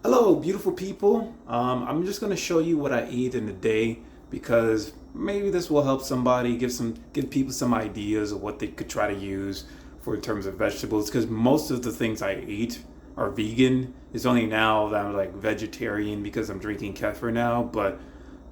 Hello, beautiful people. I'm just going to show you what I eat in a day because maybe this will help somebody give people some ideas of what they could try to use for in terms of vegetables. Because most of the things I eat are vegan. It's only now that I'm like vegetarian because I'm drinking kefir now, but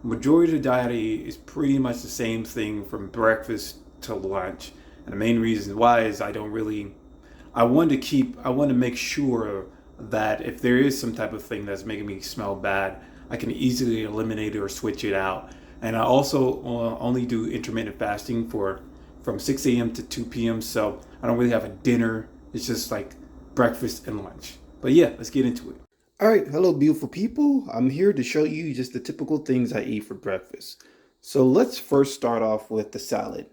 majority of the diet I eat is pretty much the same thing from breakfast to lunch. And the main reason why is I want to make sure that if there is some type of thing that's making me smell bad, I can easily eliminate it or switch it out. And I also only do intermittent fasting for from 6 a.m. to 2 p.m. So I don't really have a dinner. It's just like breakfast and lunch. But yeah, let's get into it. All right, hello, beautiful people. I'm here to show you just the typical things I eat for breakfast. So let's first start off with the salad.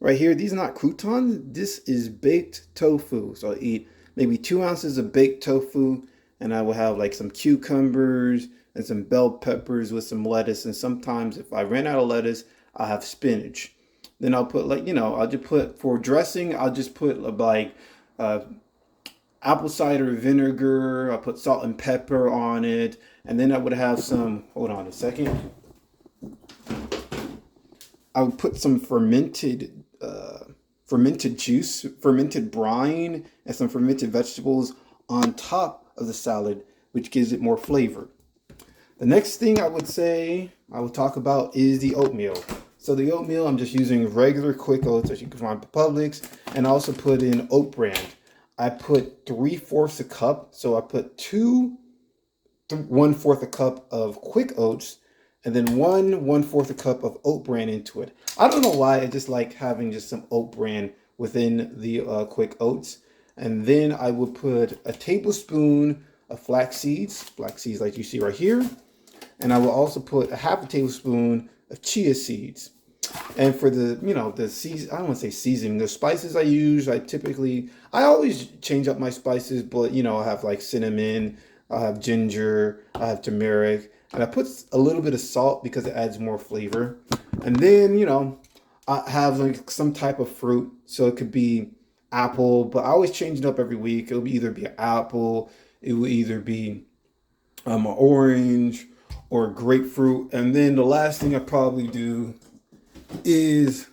Right here, these are not croutons. This is baked tofu. So I eat maybe 2 ounces of baked tofu, and I will have like some cucumbers and some bell peppers with some lettuce. And sometimes if I ran out of lettuce, I'll have spinach. Then I'll put I'll just put for dressing, I'll just put uh, apple cider vinegar. I'll put salt and pepper on it. And then I would have some, hold on a second. I would put some fermented juice, fermented brine, and some fermented vegetables on top of the salad, which gives it more flavor. The next thing I will talk about is the oatmeal. So the oatmeal, I'm just using regular quick oats as you can find at Publix, and I also put in oat bran. I put 3/4 a cup, so I put 1/4 a cup of quick oats, and then 1/4 a cup of oat bran into it. I don't know why, I just like having just some oat bran within the quick oats. And then I would put a tablespoon of flax seeds like you see right here. And I will also put a half a tablespoon of chia seeds. And for the season, I don't want to say seasoning, the spices I use, I always change up my spices, but I have like cinnamon, I have ginger, I have turmeric, and I put a little bit of salt because it adds more flavor. And then, I have like some type of fruit. So it could be apple, but I always change it up every week. It'll either be an apple, it will either be an orange or grapefruit. And then the last thing I probably do is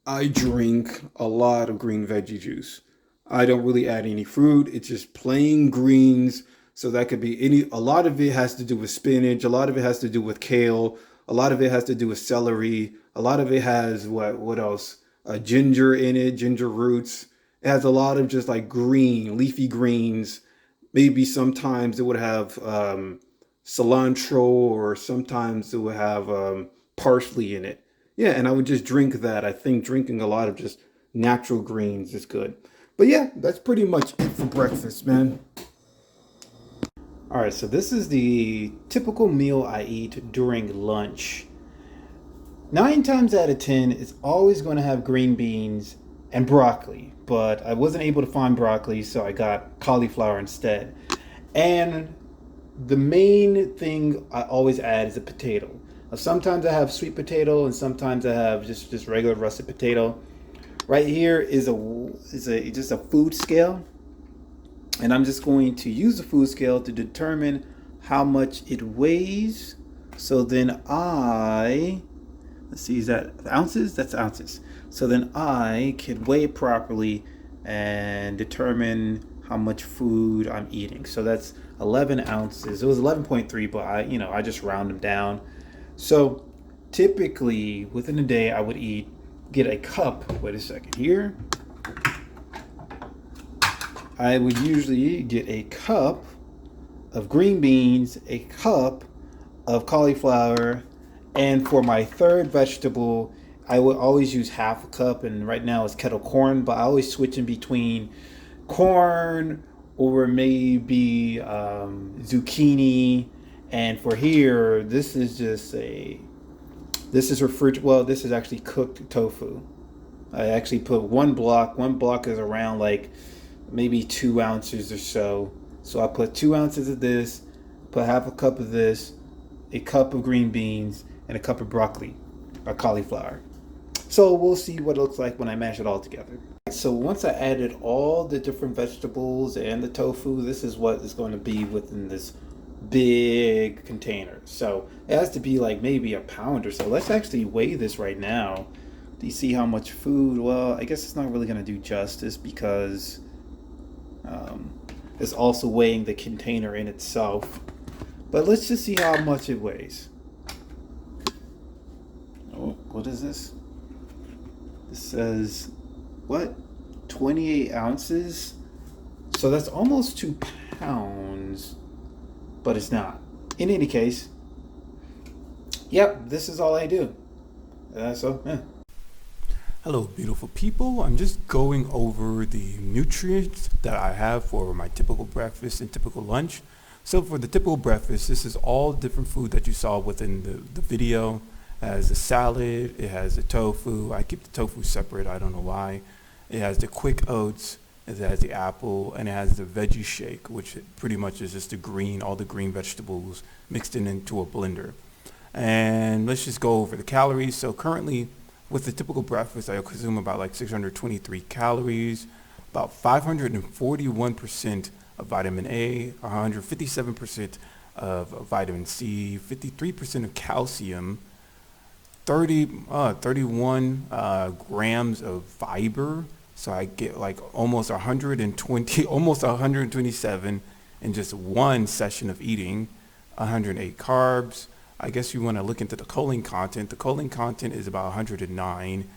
I drink a lot of green veggie juice. I don't really add any fruit. It's just plain greens. So that could be a lot of it has to do with spinach. A lot of it has to do with kale. A lot of it has to do with celery. A lot of it has what else? Ginger in it, ginger roots. It has a lot of just like green, leafy greens. Maybe sometimes it would have cilantro, or sometimes it would have parsley in it. Yeah, and I would just drink that. I think drinking a lot of just natural greens is good. But yeah, that's pretty much it for breakfast, man. All right, so this is the typical meal I eat during lunch. 9 times out of 10, it's always going to have green beans and broccoli, but I wasn't able to find broccoli, so I got cauliflower instead. And the main thing I always add is a potato. Now, sometimes I have sweet potato, and sometimes I have just regular russet potato. Right here is just a food scale. And I'm just going to use the food scale to determine how much it weighs. So then let's see, is that ounces? That's ounces. So then I can weigh it properly and determine how much food I'm eating. So that's 11 ounces. It was 11.3, but I just round them down. So typically within a day, I would get a cup. Wait a second here. I would usually get a cup of green beans, a cup of cauliflower, and for my third vegetable, I would always use half a cup, and right now it's kettle corn, but I always switch in between corn or maybe zucchini. And for here, this is actually cooked tofu. I actually put one block. One block is around like maybe 2 ounces or so. So I put 2 ounces of this, put half a cup of this, a cup of green beans, and a cup of broccoli or cauliflower. So we'll see what it looks like when I mash it all together. so once I added all the different vegetables and the tofu, this is what is going to be within this big container. So it has to be like maybe a pound or so. Let's actually weigh this right now. Do you see how much food? Well, I guess it's not really going to do justice because um, it's also weighing the container in itself. But let's just see how much it weighs. Oh, what is this? This says, what? 28 ounces? So that's almost 2 pounds, but it's not. In any case, yep, this is all I do. Yeah. Hello, beautiful people. I'm just going over the nutrients that I have for my typical breakfast and typical lunch. So for the typical breakfast, this is all different food that you saw within the video. It has the salad, it has the tofu. I keep the tofu separate, I don't know why. It has the quick oats, it has the apple, and it has the veggie shake, which pretty much is just all the green vegetables mixed into a blender. And let's just go over the calories. So currently, with the typical breakfast, I consume about like 623 calories, about 541% of vitamin A, 157% of vitamin C, 53% of calcium, 31 grams of fiber. So I get like almost 120, almost 127 in just one session of eating, 108 carbs. I guess you want to look into the choline content. The choline content is about 109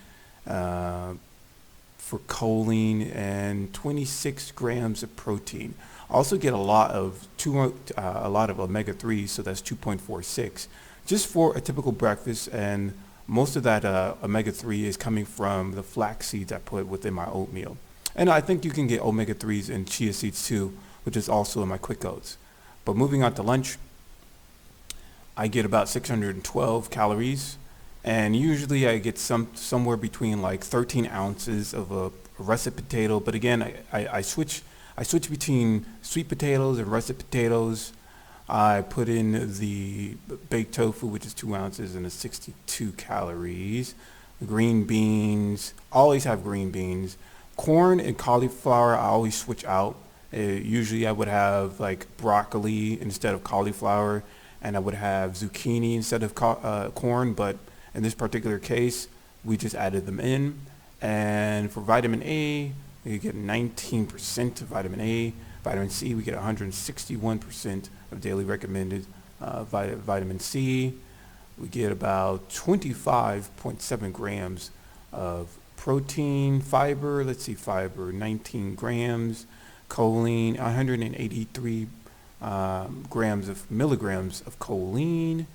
for choline and 26 grams of protein. I also get a lot of omega-3s, so that's 2.46, just for a typical breakfast. And most of that omega-3 is coming from the flax seeds I put within my oatmeal. And I think you can get omega-3s in chia seeds too, which is also in my quick oats. But moving on to lunch, I get about 612 calories, and usually I get somewhere between like 13 ounces of a russet potato. But again, I switch between sweet potatoes and russet potatoes. I put in the baked tofu, which is 2 ounces and 62 calories. Green beans, always have green beans. Corn and cauliflower, I always switch out. Usually I would have like broccoli instead of cauliflower, and I would have zucchini instead of corn, but in this particular case, we just added them in. And for vitamin A, we get 19% of vitamin A. Vitamin C, we get 161% of daily recommended vitamin C. We get about 25.7 grams of protein. Fiber, let's see, fiber, 19 grams. Choline, 183 milligrams of choline,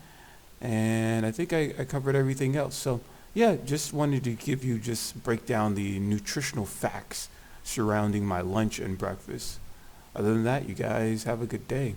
and I think I covered everything else. So yeah, just wanted to break down the nutritional facts surrounding my lunch and breakfast. Other than that, you guys have a good day.